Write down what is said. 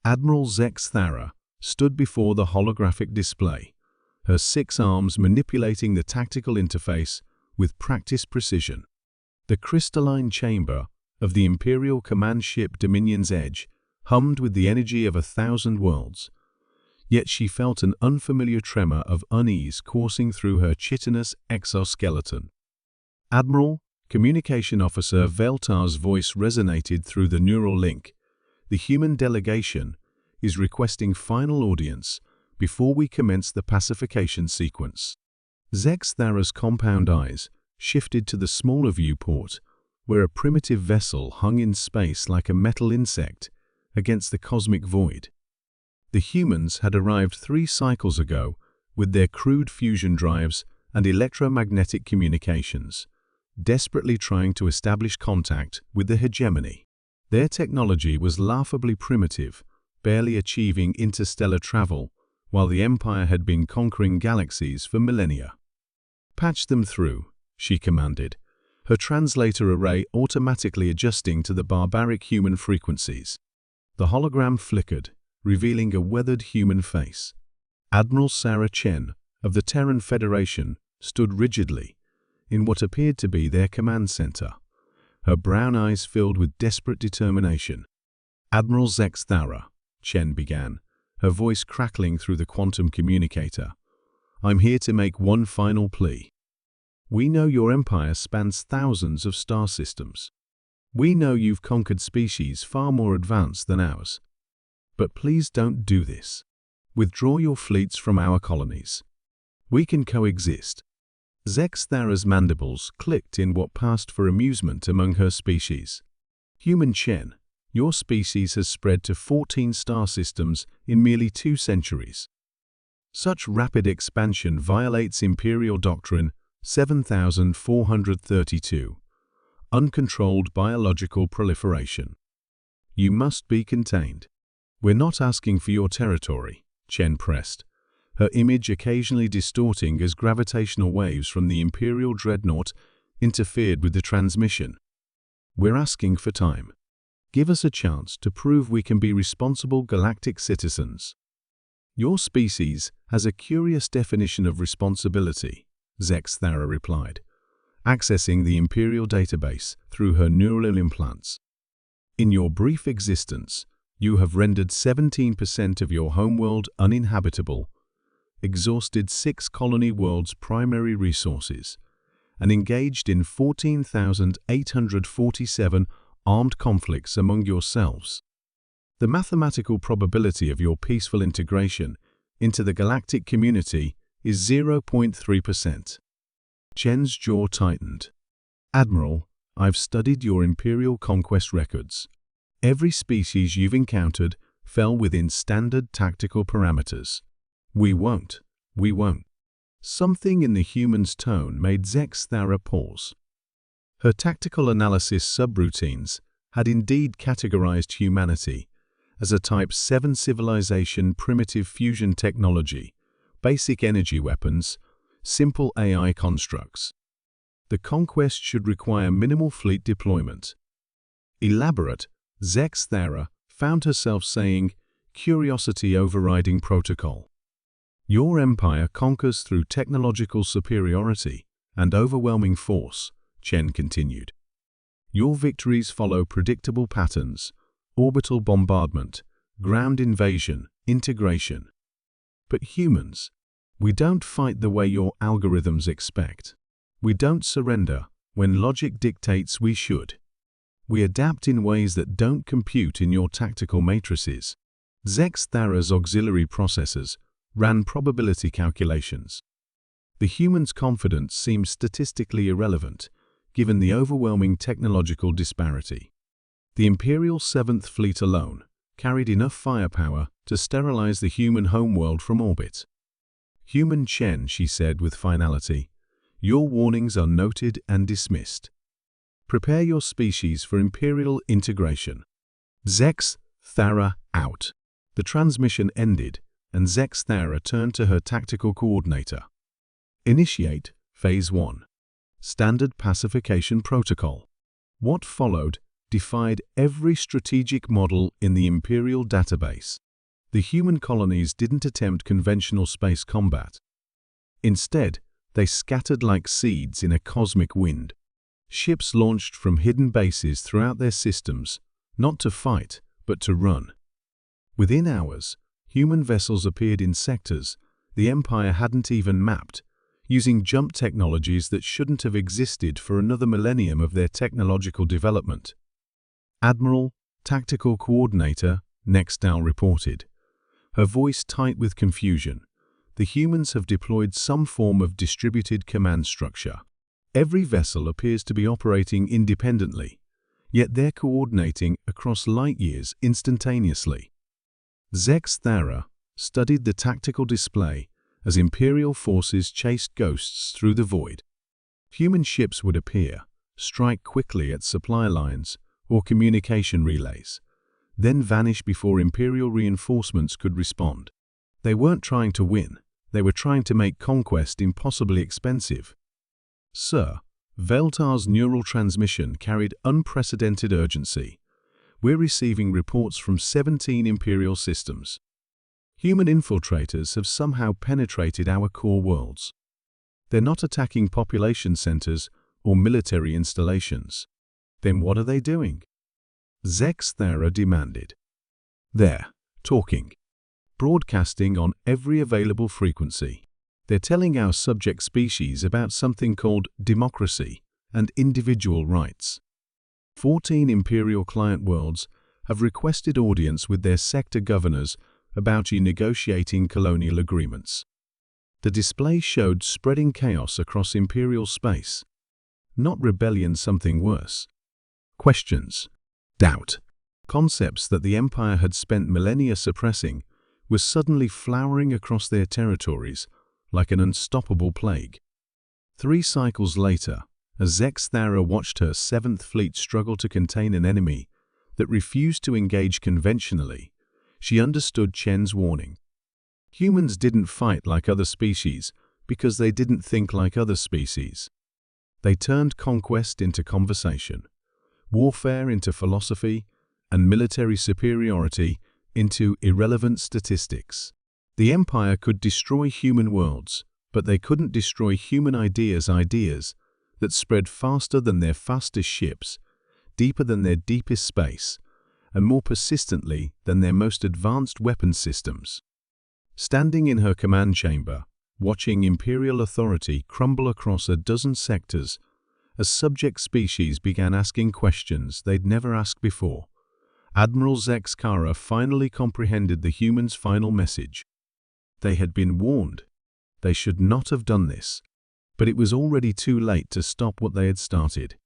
Admiral Zex Thara stood before the holographic display, her 6 arms manipulating the tactical interface with practiced precision. The crystalline chamber of the Imperial command ship Dominion's Edge hummed with the energy of 1,000 worlds. Yet she felt an unfamiliar tremor of unease coursing through her chitinous exoskeleton. "Admiral," Communication Officer Veltar's voice resonated through the neural link. "The human delegation is requesting final audience before we commence the pacification sequence." Zex Thara's compound eyes shifted to the smaller viewport, where a primitive vessel hung in space like a metal insect against the cosmic void. The humans had arrived 3 cycles ago with their crude fusion drives and electromagnetic communications, desperately trying to establish contact with the hegemony. Their technology was laughably primitive, barely achieving interstellar travel, while the Empire had been conquering galaxies for millennia. "Patch them through," she commanded, her translator array automatically adjusting to the barbaric human frequencies. The hologram flickered, revealing a weathered human face. Admiral Sarah Chen of the Terran Federation stood rigidly in what appeared to be their command center, her brown eyes filled with desperate determination. "Admiral Zex Thara," Chen began, her voice crackling through the quantum communicator, "I'm here to make one final plea. We know your empire spans thousands of star systems. We know you've conquered species far more advanced than ours. But please don't do this. Withdraw your fleets from our colonies. We can coexist." Zex Thara's mandibles clicked in what passed for amusement among her species. "Human Chen, your species has spread to 14 star systems in merely 2 centuries. Such rapid expansion violates Imperial Doctrine 7432, uncontrolled biological proliferation. You must be contained." "We're not asking for your territory," Chen pressed, her image occasionally distorting as gravitational waves from the Imperial dreadnought interfered with the transmission. "We're asking for time. Give us a chance to prove we can be responsible galactic citizens." "Your species has a curious definition of responsibility," Zex Thara replied, accessing the Imperial database through her neural implants. "In your brief existence, you have rendered 17% of your homeworld uninhabitable, exhausted 6 colony worlds' primary resources, and engaged in 14,847 armed conflicts among yourselves. The mathematical probability of your peaceful integration into the galactic community is 0.3%. Chen's jaw tightened. "Admiral, I've studied your Imperial conquest records. Every species you've encountered fell within standard tactical parameters. We won't. Something in the human's tone made Zex Thara pause. Her tactical analysis subroutines had indeed categorized humanity as a Type 7 civilization, primitive fusion technology, basic energy weapons, simple AI constructs. The conquest should require minimal fleet deployment. Elaborate, Zex Thara found herself saying, curiosity overriding protocol. Your empire conquers through technological superiority and overwhelming force, Chen continued. Your victories follow predictable patterns: orbital bombardment, ground invasion, integration. But humans, we don't fight the way your algorithms expect. We don't surrender when logic dictates we should. We adapt in ways that don't compute in your tactical matrices. Zex Thara's auxiliary processors ran probability calculations. The human's confidence seemed statistically irrelevant, given the overwhelming technological disparity. The Imperial 7th Fleet alone carried enough firepower to sterilize the human homeworld from orbit. Human Chen, she said with finality, your warnings are noted and dismissed. Prepare your species for Imperial integration. Zex Thara out. The transmission ended, and Zex Thara turned to her tactical coordinator. Initiate Phase 1. Standard Pacification Protocol. What followed defied every strategic model in the Imperial database. The human colonies didn't attempt conventional space combat. Instead, they scattered like seeds in a cosmic wind. Ships launched from hidden bases throughout their systems, not to fight, but to run. Within hours, human vessels appeared in sectors the Empire hadn't even mapped, using jump technologies that shouldn't have existed for another millennium of their technological development. Admiral, Tactical Coordinator, Nextal reported, her voice tight with confusion. The humans have deployed some form of distributed command structure. Every vessel appears to be operating independently, yet they're coordinating across light years instantaneously. Zex Thara studied the tactical display as Imperial forces chased ghosts through the void. Human ships would appear, strike quickly at supply lines or communication relays, then vanish before Imperial reinforcements could respond. They weren't trying to win, they were trying to make conquest impossibly expensive. Sir, Veltar's neural transmission carried unprecedented urgency. We're receiving reports from 17 Imperial systems. Human infiltrators have somehow penetrated our core worlds. They're not attacking population centers or military installations. Then what are they doing? Zex Thara demanded. They're talking, broadcasting on every available frequency. They're telling our subject species about something called democracy and individual rights. 14 Imperial client worlds have requested audience with their sector governors about negotiating colonial agreements. The display showed spreading chaos across Imperial space. Not rebellion, something worse. Questions, doubt, concepts that the Empire had spent millennia suppressing were suddenly flowering across their territories like an unstoppable plague. 3 cycles later, as Zex Thara watched her 7th Fleet struggle to contain an enemy that refused to engage conventionally, she understood Chen's warning. Humans didn't fight like other species because they didn't think like other species. They turned conquest into conversation, warfare into philosophy, and military superiority into irrelevant statistics. The Empire could destroy human worlds, but they couldn't destroy human ideas that spread faster than their fastest ships, deeper than their deepest space, and more persistently than their most advanced weapon systems. Standing in her command chamber, watching Imperial authority crumble across a dozen sectors, a subject species began asking questions they'd never asked before. Admiral Zex Thara finally comprehended the humans' final message. They had been warned. They should not have done this. But it was already too late to stop what they had started.